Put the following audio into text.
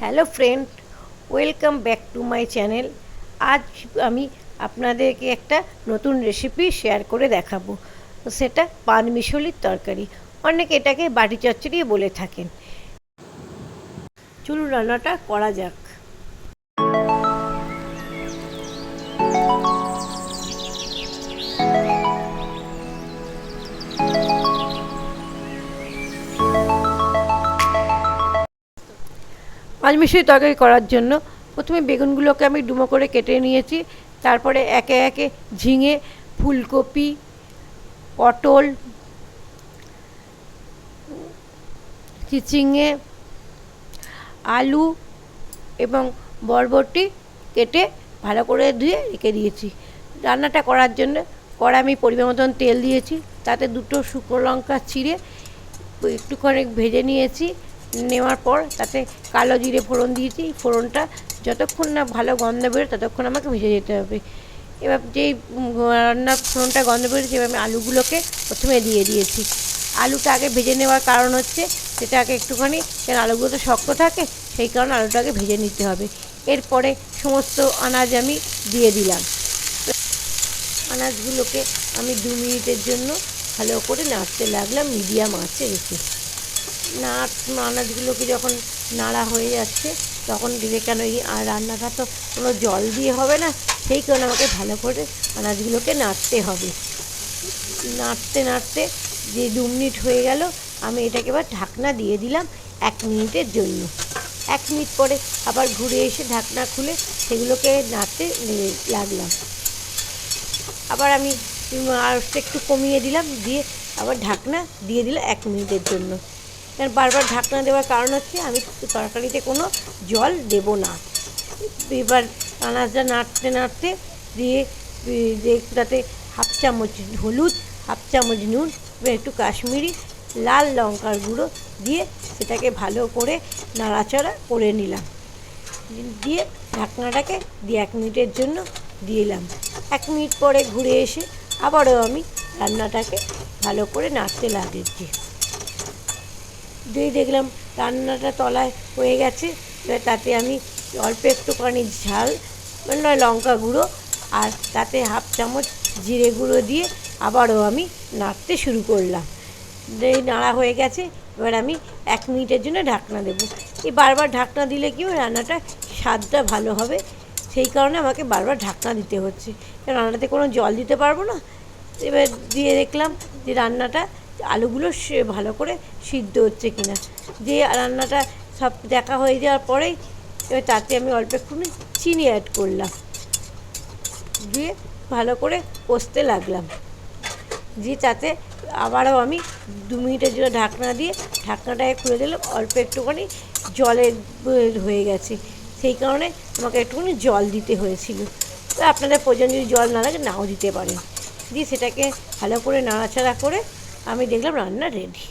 Hello friend, welcome back to my channel. আজ আমি আপনাদেরকে একটা নতুন রেসিপি শেয়ার করে দেখাবো। সেটা পানমিশালির তরকারি, অনেকে এটাকে বাটি চচ্চড়ি বলে থাকেন। চলুন রান্নাটা করা যাক। পানমিশালি তরকারি করার জন্য প্রথমে বেগুনগুলোকে আমি ডুমো করে কেটে নিয়েছি। তারপরে একে একে ঝিঙে, ফুলকপি, পটল, চিচিঙে, আলু এবং বরবটি কেটে ভালো করে ধুয়ে রেখে দিয়েছি। রান্নাটা করার জন্য কড়াই আমি পরিমাণ মতন তেল দিয়েছি, তাতে দুটো শুকনো লঙ্কা চিড়ে একটুখানি ভেজে নিয়েছি। নেওয়ার পর তাতে কালো জিরে ফোড়ন দিয়েছি। ফোড়নটা যতক্ষণ না ভালো গন্ধ বেরোয় ততক্ষণ আমাকে ভেজে যেতে হবে। এবার যেই রান্নার ফোড়নটা গন্ধ বেরোচ্ছে, এবার আমি আলুগুলোকে প্রথমে দিয়ে দিয়েছি। আলুটা আগে ভেজে নেওয়ার কারণ হচ্ছে সেটাকে একটুখানি, কেন আলুগুলো তো শক্ত থাকে, সেই কারণে আলুটাকে ভেজে নিতে হবে। এরপরে সমস্ত আনাজ আমি দিয়ে দিলাম। আনাজগুলোকে আমি 2 মিনিটের জন্য ভালো করে নাড়তে লাগলাম মিডিয়াম আঁচে রেখে। আনাজগুলোকে যখন নাড়া হয়ে যাচ্ছে তখন দিলে, কেন এই রান্নাটা তো কোনো জল দিয়ে হবে না, সেই কারণে আমাকে ভালো করে আনাজগুলোকে নাড়তে হবে। নাড়তে নাড়তে যে 2 মিনিট হয়ে গেল, আমি এটাকে এবার ঢাকনা দিয়ে দিলাম 1 মিনিটের জন্য। 1 মিনিট পরে আবার ঘুরে এসে ঢাকনা খুলে সেগুলোকে নাড়তে লাগলাম। আবার আমি আর একটু কমিয়ে দিলাম, দিয়ে আবার ঢাকনা দিয়ে দিলাম 1 মিনিটের জন্য। কারণ বারবার ঢাকনা দেওয়ার কারণ হচ্ছে আমি তরকারিতে কোনো জল দেব না। এবার আনাজটা নাড়তে নাড়তে দিয়ে তাতে 1/2 চামচ হলুদ, 1/2 চামচ নুন, একটু কাশ্মীরি লাল লঙ্কার গুঁড়ো দিয়ে সেটাকে ভালো করে নাড়াচাড়া করে নিলাম। দিয়ে ঢাকনাটাকে দিয়ে 1 মিনিটের জন্য দিলাম। 1 মিনিট পরে ঘুরে এসে আবারও আমি রান্নাটাকে ভালো করে নাড়তে লাগছি। দেখলাম রান্নাটা তলায় হয়ে গেছে। তাতে আমি অল্প একটুখানি ঝাল লঙ্কা গুঁড়ো আর তাতে 1/2 চামচ জিরে গুঁড়ো দিয়ে আবারও আমি নাড়তে শুরু করলাম। এই নাড়া হয়ে গেছে, এবার আমি 1 মিনিটের জন্য ঢাকনা দেবো। এই বারবার ঢাকনা দিলে কি রান্নাটা স্বাদটা ভালো হবে, সেই কারণে আমাকে বারবার ঢাকনা দিতে হচ্ছে। রান্নাতে কোনো জল দিতে পারবো না। এবার দিয়ে দেখলাম যে রান্নাটা আলুগুলো ভালো করে সিদ্ধ হচ্ছে কিনা। যে রান্নাটা সব দেখা হয়ে যাওয়ার পরেই এবার তাতে আমি অল্প একটুখানি চিনি অ্যাড করলাম, দিয়ে ভালো করে কষতে লাগলাম। দিয়ে তাতে আবারও আমি 2 মিনিটের জন্য ঢাকনা দিয়ে ঢাকনাটাকে খুলে দিলাম। অল্প একটুখানি জলের হয়ে গেছে, সেই কারণে আমাকে একটুখানি জল দিতে হয়েছিল। তো আপনাদের প্রয়োজন যদি জল না লাগে নাও দিতে পারেন। দিয়ে সেটাকে ভালো করে নাড়াচাড়া করে আমি দেখলাম রান্না রেডি।